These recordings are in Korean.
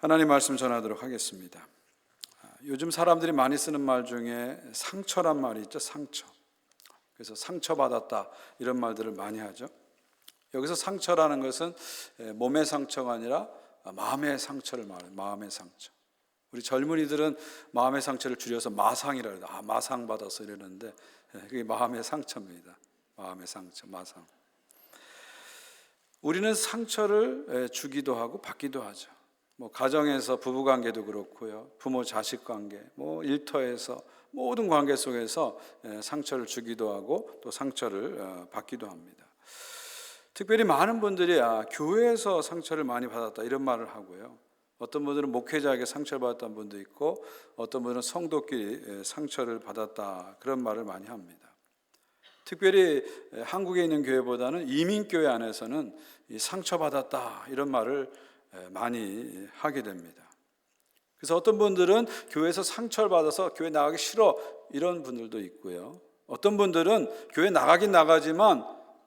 하나님 말씀 전하도록 하겠습니다. 요즘 사람들이 많이 쓰는 말 중에 상처란 말이 있죠. 상처. 그래서 상처받았다 이런 말들을 많이 하죠. 여기서 상처라는 것은 몸의 상처가 아니라 마음의 상처를 말해요. 마음의 상처. 우리 젊은이들은 마음의 상처를 줄여서 마상이라고 해요. 마상 받았어 이러는데 그게 마음의 상처입니다. 마음의 상처, 마상. 우리는 상처를 주기도 하고 받기도 하죠. 가정에서 부부관계도 그렇고요, 부모 자식 관계, 일터에서 모든 관계 속에서 상처를 주기도 하고 또 상처를 받기도 합니다. 특별히 많은 분들이 교회에서 상처를 많이 받았다 이런 말을 하고요, 어떤 분들은 목회자에게 상처를 받았다는 분도 있고 어떤 분들은 성도끼리 상처를 받았다 그런 말을 많이 합니다. 특별히 한국에 있는 교회보다는 이민교회 안에서는 이 상처받았다 이런 말을 많이 하게 됩니다. 그래서 어떤 분들은 교회에서 상처를 받아서 교회 나가기 싫어 이런 분들도 있고요, 어떤 분들은 교회 나가긴 나가지만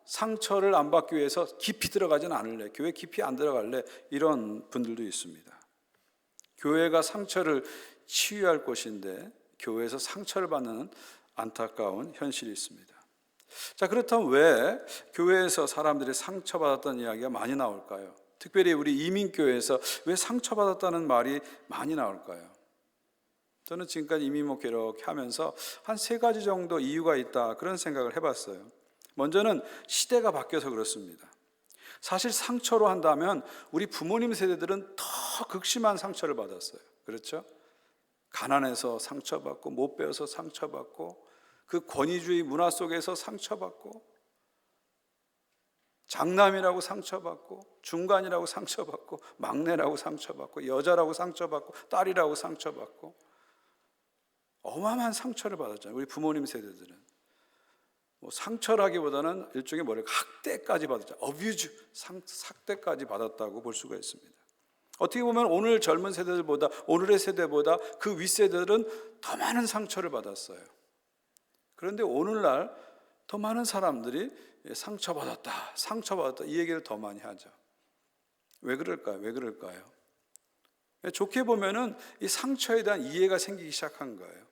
상처를 안 받기 위해서 깊이 들어가지는 않을래, 교회 깊이 안 들어갈래 이런 분들도 있습니다. 교회가 상처를 치유할 곳인데 교회에서 상처를 받는 안타까운 현실이 있습니다. 자, 그렇다면 왜 교회에서 사람들이 상처받았다는 이야기가 많이 나올까요? 특별히 우리 이민교회에서 왜 상처받았다는 말이 많이 나올까요? 저는 지금까지 이민목회 이렇게 하면서 한 3가지 정도 이유가 있다 그런 생각을 해봤어요. 먼저는 시대가 바뀌어서 그렇습니다. 사실 상처로 한다면 우리 부모님 세대들은 더 극심한 상처를 받았어요. 그렇죠? 가난해서 상처받고 못 배워서 상처받고 그 권위주의 문화 속에서 상처받고 장남이라고 상처받고 중간이라고 상처받고 막내라고 상처받고 여자라고 상처받고 딸이라고 상처받고 어마어마한 상처를 받았잖아요. 우리 부모님 세대들은 상처라기보다는 일종의 학대까지 받았죠. 어뷰즈, 학대까지 받았다고 볼 수가 있습니다. 어떻게 보면 오늘 젊은 세대들보다, 오늘의 세대보다 그 윗세대들은 더 많은 상처를 받았어요. 그런데 오늘날 더 많은 사람들이 상처받았다 이 얘기를 더 많이 하죠. 왜 그럴까요? 좋게 보면은 이 상처에 대한 이해가 생기기 시작한 거예요.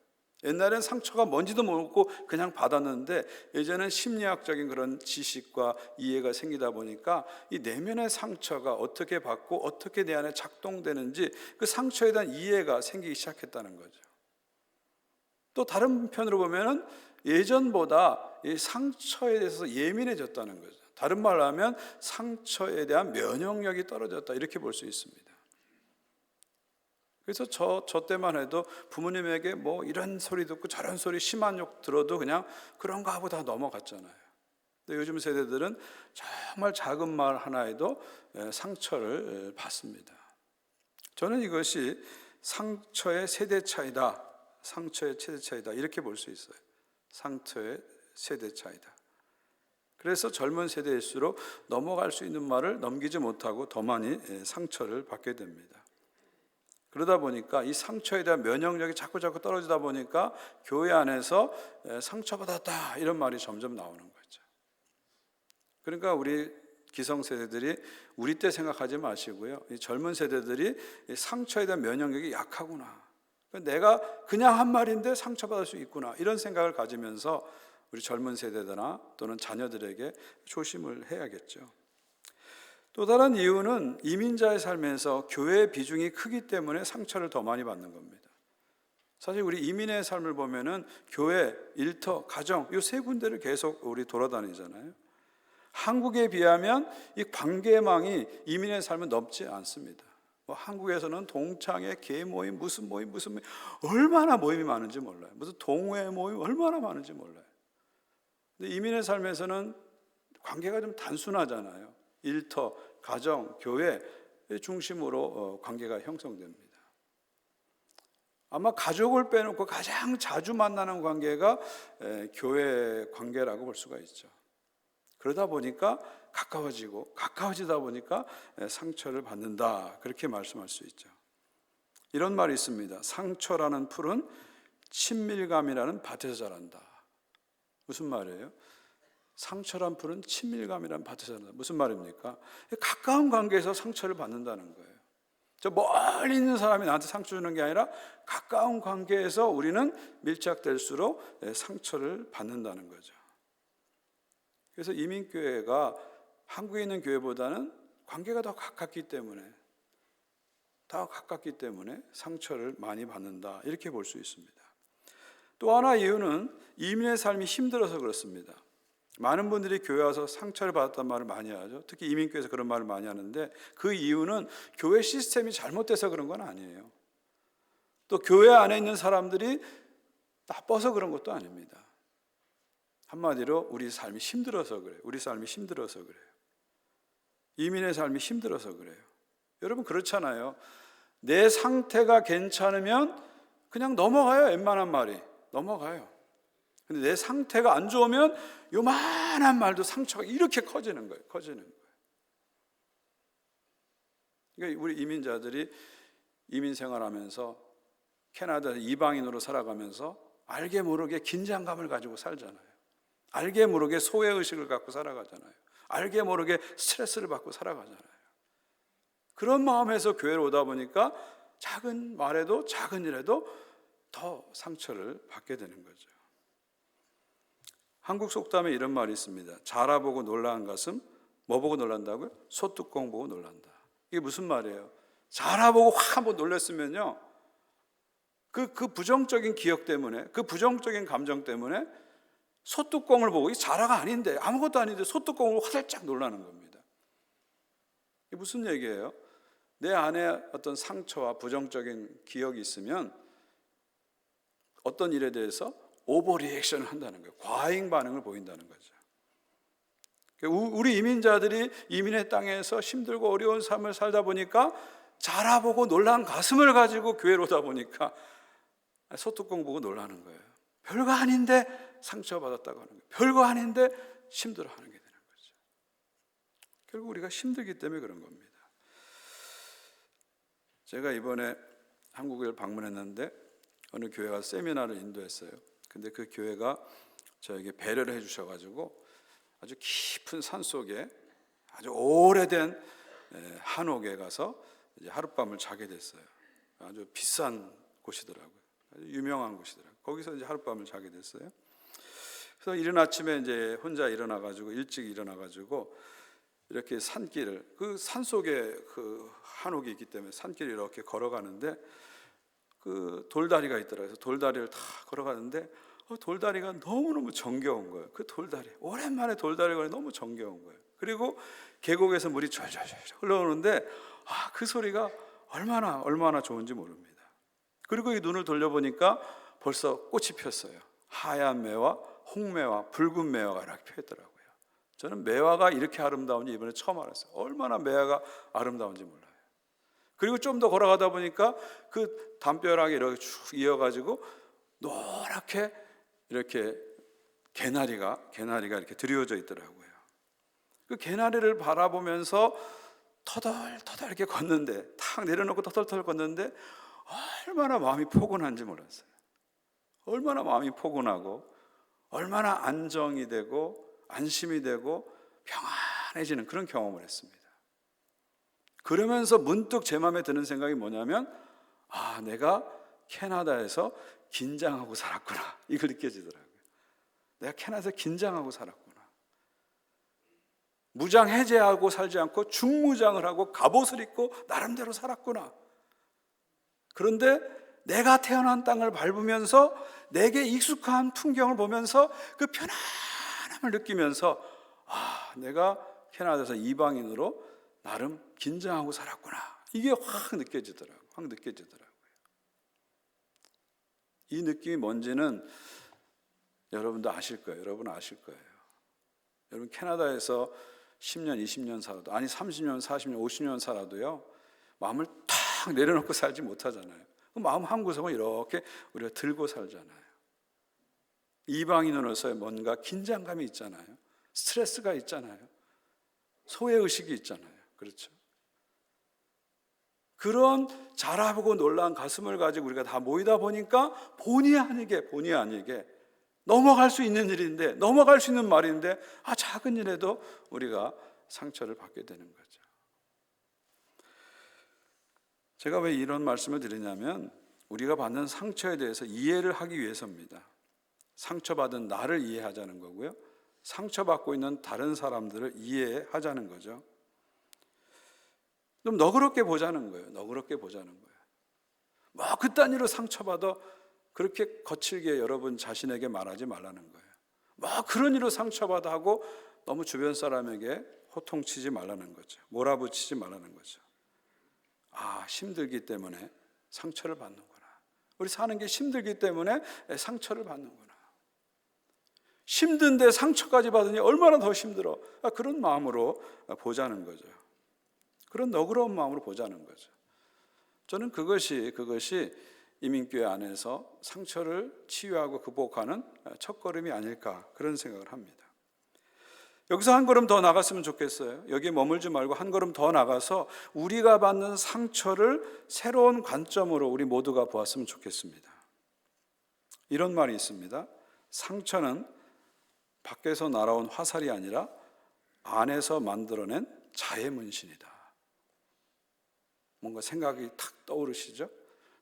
옛날엔 상처가 뭔지도 모르고 그냥 받았는데 이제는 심리학적인 그런 지식과 이해가 생기다 보니까 이 내면의 상처가 어떻게 받고 어떻게 내 안에 작동되는지 그 상처에 대한 이해가 생기기 시작했다는 거죠. 또 다른 편으로 보면은 예전보다 이 상처에 대해서 예민해졌다는 거죠. 다른 말로 하면 상처에 대한 면역력이 떨어졌다 이렇게 볼 수 있습니다. 그래서 저 때만 해도 부모님에게 이런 소리 듣고 저런 소리 심한 욕 들어도 그냥 그런가 하고 다 넘어갔잖아요. 근데 요즘 세대들은 정말 작은 말 하나에도 상처를 받습니다. 저는 이것이 상처의 세대 차이다 이렇게 볼 수 있어요. 상처의 세대 차이다. 그래서 젊은 세대일수록 넘어갈 수 있는 말을 넘기지 못하고 더 많이 상처를 받게 됩니다. 그러다 보니까 이 상처에 대한 면역력이 자꾸 떨어지다 보니까 교회 안에서 상처받았다 이런 말이 점점 나오는 거죠. 그러니까 우리 기성세대들이 우리 때 생각하지 마시고요, 이 젊은 세대들이 상처에 대한 면역력이 약하구나, 내가 그냥 한 말인데 상처받을 수 있구나 이런 생각을 가지면서 우리 젊은 세대들이나 또는 자녀들에게 조심을 해야겠죠. 또 다른 이유는 이민자의 삶에서 교회의 비중이 크기 때문에 상처를 더 많이 받는 겁니다. 사실 우리 이민의 삶을 보면은 교회, 일터, 가정 이 3군데를 계속 우리 돌아다니잖아요. 한국에 비하면 이 관계망이 이민의 삶은 넓지 않습니다. 한국에서는 동창회, 계모임, 무슨 모임 얼마나 모임이 많은지 몰라요. 무슨 동호회 모임 얼마나 많은지 몰라요. 근데 이민의 삶에서는 관계가 좀 단순하잖아요. 일터, 가정, 교회 중심으로 관계가 형성됩니다. 아마 가족을 빼놓고 가장 자주 만나는 관계가 교회 관계라고 볼 수가 있죠. 그러다 보니까 가까워지다 보니까 상처를 받는다 그렇게 말씀할 수 있죠. 이런 말이 있습니다. 상처라는 풀은 친밀감이라는 밭에서 자란다. 무슨 말이에요? 상처란 풀은 친밀감이란 밭에서 자란다. 무슨 말입니까? 가까운 관계에서 상처를 받는다는 거예요. 저 멀리 있는 사람이 나한테 상처 주는 게 아니라 가까운 관계에서 우리는 밀착될수록 상처를 받는다는 거죠. 그래서 이민교회가 한국에 있는 교회보다는 관계가 더 가깝기 때문에 상처를 많이 받는다, 이렇게 볼 수 있습니다. 또 하나 이유는 이민의 삶이 힘들어서 그렇습니다. 많은 분들이 교회 와서 상처를 받았단 말을 많이 하죠. 특히 이민교회에서 그런 말을 많이 하는데, 그 이유는 교회 시스템이 잘못돼서 그런 건 아니에요. 또 교회 안에 있는 사람들이 나빠서 그런 것도 아닙니다. 한마디로 우리 삶이 힘들어서 그래요. 이민의 삶이 힘들어서 그래요. 여러분 그렇잖아요. 내 상태가 괜찮으면 그냥 넘어가요. 웬만한 말이 넘어가요. 근데 내 상태가 안 좋으면 요만한 말도 상처가 이렇게 커지는 거예요. 그러니까 우리 이민자들이 이민 생활하면서 캐나다에서 이방인으로 살아가면서 알게 모르게 긴장감을 가지고 살잖아요. 알게 모르게 소외의식을 갖고 살아가잖아요. 알게 모르게 스트레스를 받고 살아가잖아요. 그런 마음에서 교회로 오다 보니까 작은 말에도 작은 일에도 더 상처를 받게 되는 거죠. 한국 속담에 이런 말이 있습니다. 자라보고 놀란 가슴, 뭐 보고 놀란다고요? 소뚜껑 보고 놀란다. 이게 무슨 말이에요? 자라보고 확 한번 놀랐으면요, 그 부정적인 기억 때문에, 그 부정적인 감정 때문에 소뚜껑을 보고, 이 자라가 아닌데, 아무것도 아닌데 소뚜껑으로 화들짝 놀라는 겁니다. 이게 무슨 얘기예요? 내 안에 어떤 상처와 부정적인 기억이 있으면 어떤 일에 대해서 오버 리액션을 한다는 거예요. 과잉 반응을 보인다는 거죠. 우리 이민자들이 이민의 땅에서 힘들고 어려운 삶을 살다 보니까 자라보고 놀란 가슴을 가지고 교회로 오다 보니까 소뚜껑 보고 놀라는 거예요. 별거 아닌데 상처받았다고 하는 거예요. 별거 아닌데 힘들어하는 게 되는 거죠. 결국 우리가 힘들기 때문에 그런 겁니다. 제가 이번에 한국을 방문했는데 어느 교회가 세미나를 인도했어요. 근데 그 교회가 저에게 배려를 해주셔가지고 아주 깊은 산속에 아주 오래된 한옥에 가서 이제 하룻밤을 자게 됐어요. 아주 비싼 곳이더라고요. 아주 유명한 곳이더라고요. 거기서 이제 하룻밤을 자게 됐어요. 그래서 이른 아침에 이제 혼자 일찍 일어나가지고 이렇게 산길을, 그 산속에 그 한옥이 있기 때문에 산길을 이렇게 걸어가는데 그 돌다리가 있더라고요. 그래서 돌다리를 다 걸어가는데 돌다리가 너무너무 정겨운 거예요. 그 돌다리, 오랜만에 돌다리가 너무 정겨운 거예요. 그리고 계곡에서 물이 촤촤촤 흘러오는데 그 소리가 얼마나 좋은지 모릅니다. 그리고 이 눈을 돌려보니까 벌써 꽃이 폈어요. 하얀 매화, 홍매화, 붉은 매화가 이렇게 폈더라고요. 저는 매화가 이렇게 아름다운지 이번에 처음 알았어요. 얼마나 매화가 아름다운지 몰라요. 그리고 좀 더 걸어가다 보니까 그 담벼락이 이렇게 쭉 이어가지고 노랗게 이렇게 개나리가 이렇게 드리워져 있더라고요. 그 개나리를 바라보면서 터덜터덜 이렇게 걷는데, 탁 내려놓고 터덜터덜 걷는데 얼마나 마음이 포근한지 몰랐어요. 얼마나 마음이 포근하고 얼마나 안정이 되고 안심이 되고 평안해지는 그런 경험을 했습니다. 그러면서 문득 제 마음에 드는 생각이 뭐냐면 내가 캐나다에서 긴장하고 살았구나, 이걸 느껴지더라고요. 내가 캐나다에서 긴장하고 살았구나. 무장 해제하고 살지 않고 중무장을 하고 갑옷을 입고 나름대로 살았구나. 그런데 내가 태어난 땅을 밟으면서 내게 익숙한 풍경을 보면서 그 편안함을 느끼면서 내가 캐나다에서 이방인으로 나름 긴장하고 살았구나, 이게 확 느껴지더라고요. 이 느낌이 뭔지는 여러분도 아실 거예요. 여러분 캐나다에서 10년, 20년 살아도, 아니 30년, 40년, 50년 살아도요, 마음을 탁 내려놓고 살지 못하잖아요. 그 마음 한 구석은 이렇게 우리가 들고 살잖아요. 이방인으로서의 뭔가 긴장감이 있잖아요. 스트레스가 있잖아요. 소외의식이 있잖아요. 그렇죠? 그런 자라보고 놀란 가슴을 가지고 우리가 다 모이다 보니까 본의 아니게 넘어갈 수 있는 일인데, 넘어갈 수 있는 말인데 작은 일에도 우리가 상처를 받게 되는 거죠. 제가 왜 이런 말씀을 드리냐면 우리가 받는 상처에 대해서 이해를 하기 위해서입니다. 상처받은 나를 이해하자는 거고요, 상처받고 있는 다른 사람들을 이해하자는 거죠. 좀 너그럽게 보자는 거예요. 너그럽게 보자는 거예요. 뭐 그딴 일로 상처받아 그렇게 거칠게 여러분 자신에게 말하지 말라는 거예요. 뭐 그런 일로 상처받아 하고 너무 주변 사람에게 호통치지 말라는 거죠. 몰아붙이지 말라는 거죠. 아, 힘들기 때문에 상처를 받는구나. 우리 사는 게 힘들기 때문에 상처를 받는구나. 힘든데 상처까지 받으니 얼마나 더 힘들어. 그런 마음으로 보자는 거죠. 그런 너그러운 마음으로 보자는 거죠. 저는 그것이 이민교회 안에서 상처를 치유하고 극복하는 첫걸음이 아닐까, 그런 생각을 합니다. 여기서 한 걸음 더 나갔으면 좋겠어요. 여기에 머물지 말고 한 걸음 더 나가서 우리가 받는 상처를 새로운 관점으로 우리 모두가 보았으면 좋겠습니다. 이런 말이 있습니다. 상처는 밖에서 날아온 화살이 아니라 안에서 만들어낸 자의 문신이다. 뭔가 생각이 탁 떠오르시죠?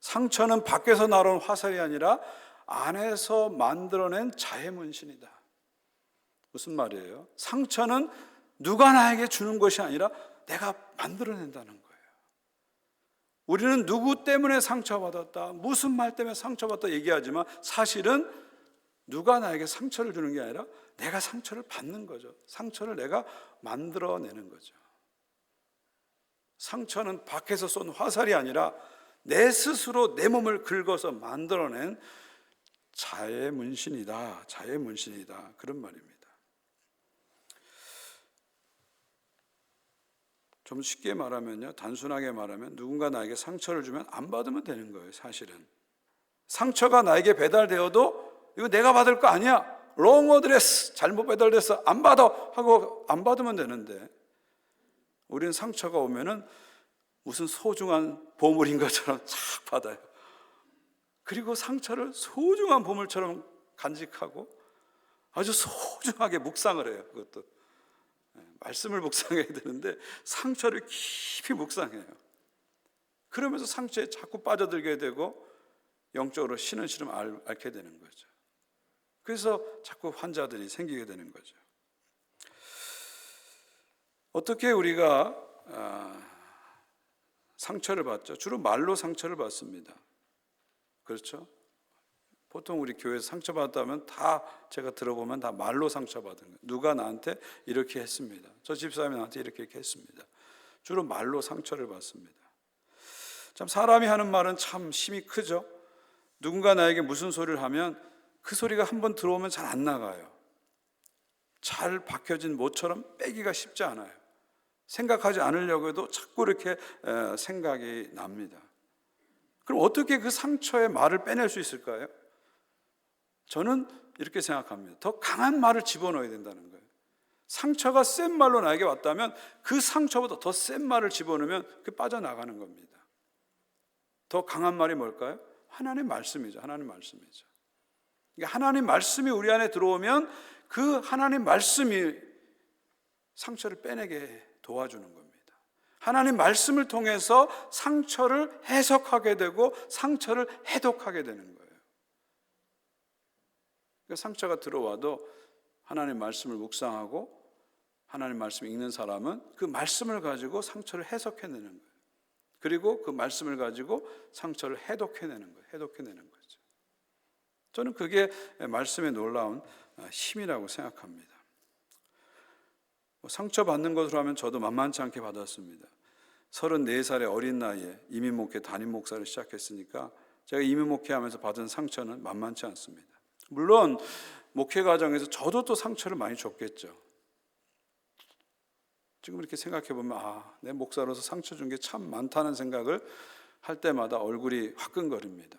상처는 밖에서 날아온 화살이 아니라 안에서 만들어낸 자의 문신이다. 무슨 말이에요? 상처는 누가 나에게 주는 것이 아니라 내가 만들어낸다는 거예요. 우리는 누구 때문에 상처받았다, 무슨 말 때문에 상처받았다 얘기하지만 사실은 누가 나에게 상처를 주는 게 아니라 내가 상처를 받는 거죠. 상처를 내가 만들어내는 거죠. 상처는 밖에서 쏜 화살이 아니라 내 스스로 내 몸을 긁어서 만들어낸 자의 문신이다. 자의 문신이다. 그런 말입니다. 좀 쉽게 말하면요, 단순하게 말하면 누군가 나에게 상처를 주면 안 받으면 되는 거예요. 사실은 상처가 나에게 배달되어도 이거 내가 받을 거 아니야, 롱 어드레스, 잘못 배달돼서 안 받아 하고 안 받으면 되는데, 우리는 상처가 오면은 무슨 소중한 보물인 것처럼 착 받아요. 그리고 상처를 소중한 보물처럼 간직하고 아주 소중하게 묵상을 해요. 그것도 말씀을 묵상해야 되는데 상처를 깊이 묵상해요. 그러면서 상처에 자꾸 빠져들게 되고 영적으로 신은시름 앓게 되는 거죠. 그래서 자꾸 환자들이 생기게 되는 거죠. 어떻게 우리가 상처를 받죠? 주로 말로 상처를 받습니다. 그렇죠? 보통 우리 교회에서 상처받았다면 다 제가 들어보면 다 말로 상처받은 거예요. 누가 나한테 이렇게 했습니다. 저 집사람이 나한테 이렇게 했습니다. 주로 말로 상처를 받습니다. 참 사람이 하는 말은 참 힘이 크죠. 누군가 나에게 무슨 소리를 하면 그 소리가 한번 들어오면 잘 안 나가요. 잘 박혀진 못처럼 빼기가 쉽지 않아요. 생각하지 않으려고 해도 자꾸 이렇게 생각이 납니다. 그럼 어떻게 그 상처의 말을 빼낼 수 있을까요? 저는 이렇게 생각합니다. 더 강한 말을 집어넣어야 된다는 거예요. 상처가 센 말로 나에게 왔다면 그 상처보다 더 센 말을 집어넣으면 그게 빠져나가는 겁니다. 더 강한 말이 뭘까요? 하나님의 말씀이죠. 하나님의 말씀이죠. 그러니까 하나님 말씀이 우리 안에 들어오면 그 하나님 말씀이 상처를 빼내게 도와주는 겁니다. 하나님 말씀을 통해서 상처를 해석하게 되고 상처를 해독하게 되는 거예요. 그러니까 상처가 들어와도 하나님 말씀을 묵상하고 하나님 말씀을 읽는 사람은 그 말씀을 가지고 상처를 해석해내는 거예요. 그리고 그 말씀을 가지고 상처를 해독해내는 거예요. 해독해내는 거죠. 저는 그게 말씀의 놀라운 힘이라고 생각합니다. 상처받는 것으로 하면 저도 만만치 않게 받았습니다. 34살의 어린 나이에 이민 목회 담임 목사를 시작했으니까 제가 이민 목회하면서 받은 상처는 만만치 않습니다. 물론 목회 과정에서 저도 또 상처를 많이 줬겠죠. 지금 이렇게 생각해 보면 내 목사로서 상처 준 게 참 많다는 생각을 할 때마다 얼굴이 화끈거립니다.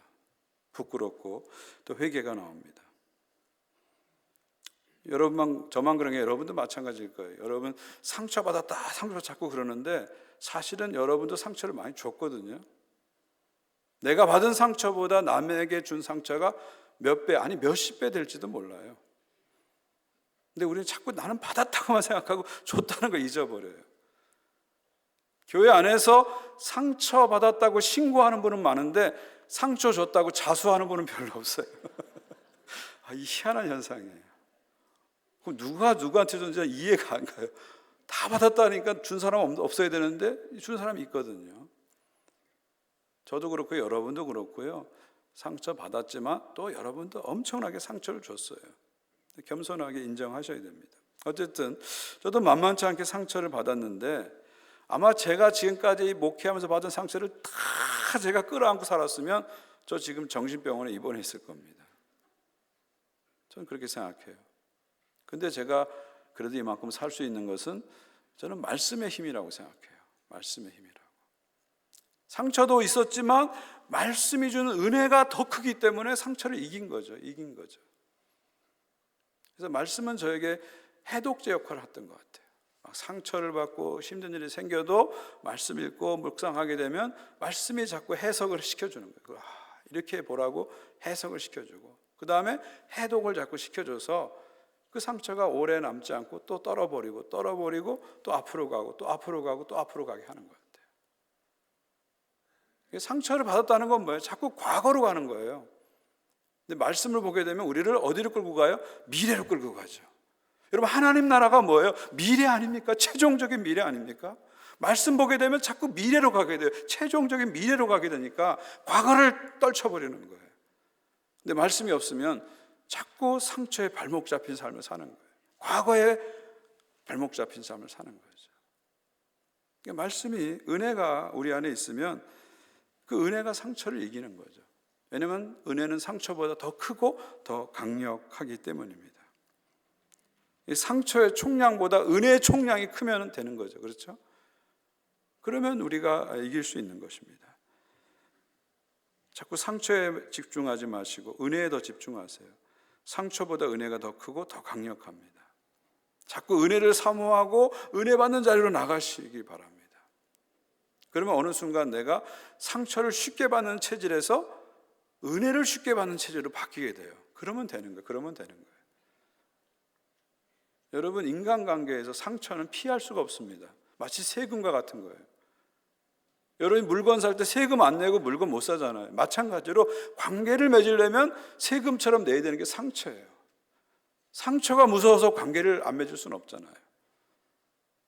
부끄럽고 또 회개가 나옵니다. 여러분만 저만 그런 게 여러분도 마찬가지일 거예요. 여러분 상처받았다 상처 자꾸 그러는데 사실은 여러분도 상처를 많이 줬거든요. 내가 받은 상처보다 남에게 준 상처가 몇 배, 아니 몇십 배 될지도 몰라요. 근데 우리는 자꾸 나는 받았다고만 생각하고 줬다는 걸 잊어버려요. 교회 안에서 상처받았다고 신고하는 분은 많은데 상처 줬다고 자수하는 분은 별로 없어요. 이 희한한 현상이에요. 그럼 누가 누구한테 줬는지 이해가 안 가요. 다 받았다니까 준 사람 없어야 되는데 준 사람이 있거든요. 저도 그렇고 여러분도 그렇고요. 상처 받았지만 또 여러분도 엄청나게 상처를 줬어요. 겸손하게 인정하셔야 됩니다. 어쨌든 저도 만만치 않게 상처를 받았는데 아마 제가 지금까지 목회하면서 받은 상처를 다 제가 끌어안고 살았으면 저 지금 정신병원에 입원해 있을 겁니다. 저는 그렇게 생각해요. 근데 제가 그래도 이만큼 살 수 있는 것은 저는 말씀의 힘이라고 생각해요. 말씀의 힘이라고. 상처도 있었지만 말씀이 주는 은혜가 더 크기 때문에 상처를 이긴 거죠. 그래서 말씀은 저에게 해독제 역할을 했던 것 같아요. 상처를 받고 힘든 일이 생겨도 말씀 읽고 묵상하게 되면 말씀이 자꾸 해석을 시켜주는 거예요. 이렇게 보라고 해석을 시켜주고 그 다음에 해독을 자꾸 시켜줘서 그 상처가 오래 남지 않고 또 떨어버리고 또 앞으로 가고 또 앞으로 가게 하는 것 같아요. 상처를 받았다는 건 뭐예요? 자꾸 과거로 가는 거예요. 근데 말씀을 보게 되면 우리를 어디로 끌고 가요? 미래로 끌고 가죠. 여러분, 하나님 나라가 뭐예요? 미래 아닙니까? 최종적인 미래 아닙니까? 말씀 보게 되면 자꾸 미래로 가게 돼요. 최종적인 미래로 가게 되니까 과거를 떨쳐버리는 거예요. 근데 말씀이 없으면 자꾸 상처에 발목 잡힌 삶을 사는 거예요. 과거에 발목 잡힌 삶을 사는 거죠. 그러니까 말씀이, 은혜가 우리 안에 있으면 그 은혜가 상처를 이기는 거죠. 왜냐하면 은혜는 상처보다 더 크고 더 강력하기 때문입니다. 이 상처의 총량보다 은혜의 총량이 크면 되는 거죠. 그렇죠? 그러면 우리가 이길 수 있는 것입니다. 자꾸 상처에 집중하지 마시고 은혜에 더 집중하세요. 상처보다 은혜가 더 크고 더 강력합니다. 자꾸 은혜를 사모하고 은혜 받는 자리로 나가시기 바랍니다. 그러면 어느 순간 내가 상처를 쉽게 받는 체질에서 은혜를 쉽게 받는 체질로 바뀌게 돼요. 그러면 되는 거예요. 여러분, 인간관계에서 상처는 피할 수가 없습니다. 마치 세금과 같은 거예요. 여러분이 물건 살 때 세금 안 내고 물건 못 사잖아요. 마찬가지로 관계를 맺으려면 세금처럼 내야 되는 게 상처예요. 상처가 무서워서 관계를 안 맺을 수는 없잖아요.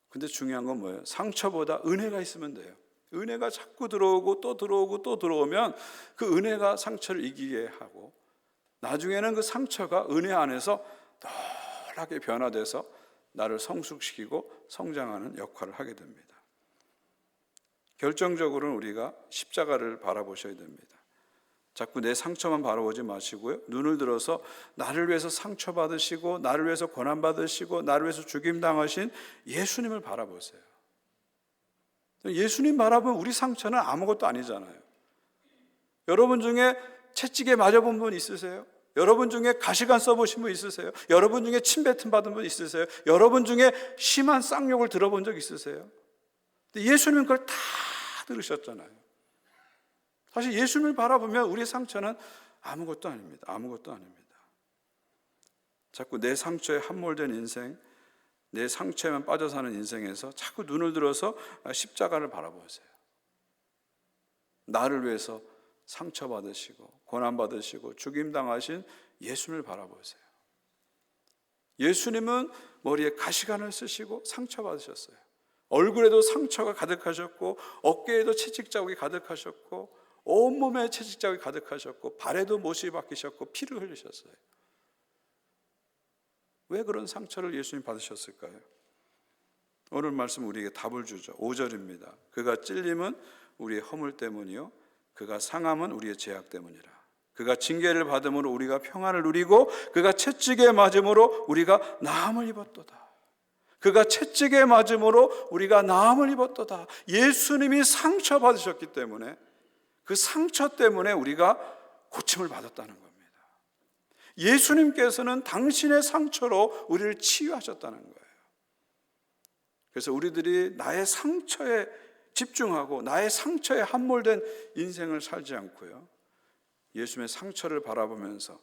근데 중요한 건 뭐예요? 상처보다 은혜가 있으면 돼요. 은혜가 자꾸 들어오고 또 들어오면 그 은혜가 상처를 이기게 하고 나중에는 그 상처가 은혜 안에서 덜하게 변화돼서 나를 성숙시키고 성장하는 역할을 하게 됩니다. 결정적으로는 우리가 십자가를 바라보셔야 됩니다. 자꾸 내 상처만 바라보지 마시고요. 눈을 들어서 나를 위해서 상처받으시고 나를 위해서 고난받으시고 나를 위해서 죽임당하신 예수님을 바라보세요. 예수님 바라보면 우리 상처는 아무것도 아니잖아요. 여러분 중에 채찍에 맞아본 분 있으세요? 여러분 중에 가시관 써보신 분 있으세요? 여러분 중에 침뱉음 받은 분 있으세요? 여러분 중에 심한 쌍욕을 들어본 적 있으세요? 근데 예수님은 그걸 다 들으셨잖아요. 사실 예수님을 바라보면 우리의 상처는 아무것도 아닙니다. 자꾸 내 상처에 함몰된 인생, 내 상처에만 빠져 사는 인생에서 자꾸 눈을 들어서 십자가를 바라보세요. 나를 위해서 상처받으시고 고난받으시고 죽임당하신 예수님을 바라보세요. 예수님은 머리에 가시관을 쓰시고 상처받으셨어요. 얼굴에도 상처가 가득하셨고 어깨에도 채찍자국이 가득하셨고 온몸에 채찍자국이 가득하셨고 발에도 못이 박히셨고 피를 흘리셨어요. 왜 그런 상처를 예수님 받으셨을까요? 오늘 말씀 우리에게 답을 주죠. 5절입니다. 그가 찔림은 우리의 허물 때문이요 그가 상함은 우리의 죄악 때문이라. 그가 징계를 받음으로 우리가 평안을 누리고 그가 채찍에 맞음으로 우리가 나음을 입었도다. 그가 채찍에 맞음으로 우리가 나음을 입었도다. 예수님이 상처 받으셨기 때문에 그 상처 때문에 우리가 고침을 받았다는 겁니다. 예수님께서는 당신의 상처로 우리를 치유하셨다는 거예요. 그래서 우리들이 나의 상처에 집중하고 나의 상처에 함몰된 인생을 살지 않고요, 예수님의 상처를 바라보면서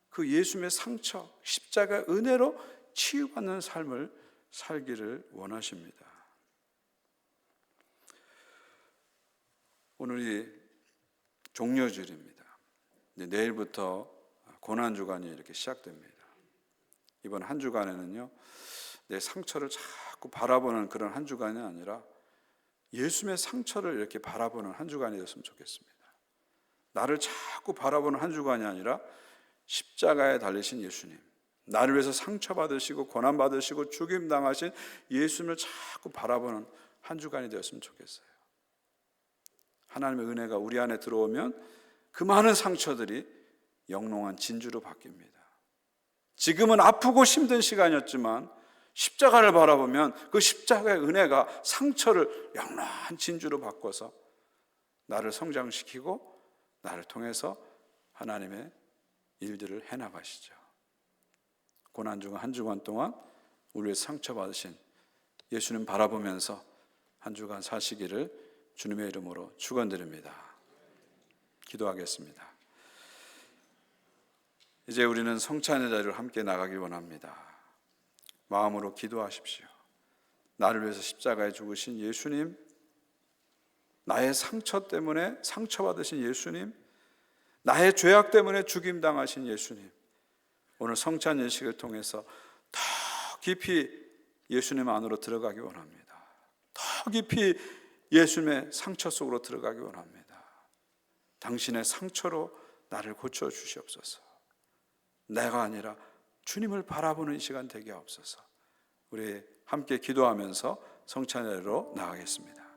그 예수님의 상처, 십자가의 은혜로 치유받는 삶을 살기를 원하십니다. 오늘이 종료주일입니다. 내일부터 고난주간이 이렇게 시작됩니다. 이번 한 주간에는요, 내 상처를 자꾸 바라보는 그런 한 주간이 아니라 예수님의 상처를 이렇게 바라보는 한 주간이 됐으면 좋겠습니다. 나를 자꾸 바라보는 한 주간이 아니라 십자가에 달리신 예수님, 나를 위해서 상처받으시고 고난받으시고 죽임당하신 예수님을 자꾸 바라보는 한 주간이 되었으면 좋겠어요. 하나님의 은혜가 우리 안에 들어오면 그 많은 상처들이 영롱한 진주로 바뀝니다. 지금은 아프고 힘든 시간이었지만 십자가를 바라보면 그 십자가의 은혜가 상처를 영롱한 진주로 바꿔서 나를 성장시키고 나를 통해서 하나님의 일들을 해나가시죠. 고난주간 한 주간 동안 우리의 상처받으신 예수님 바라보면서 한 주간 사시기를 주님의 이름으로 축원드립니다. 기도하겠습니다. 이제 우리는 성찬의 자리로 함께 나가기 원합니다. 마음으로 기도하십시오. 나를 위해서 십자가에 죽으신 예수님, 나의 상처 때문에 상처받으신 예수님, 나의 죄악 때문에 죽임당하신 예수님, 오늘 성찬 예식을 통해서 더 깊이 예수님 안으로 들어가기 원합니다. 더 깊이 예수님의 상처 속으로 들어가기 원합니다. 당신의 상처로 나를 고쳐 주시옵소서. 내가 아니라 주님을 바라보는 이 시간 되게 하옵소서. 우리 함께 기도하면서 성찬회로 나가겠습니다.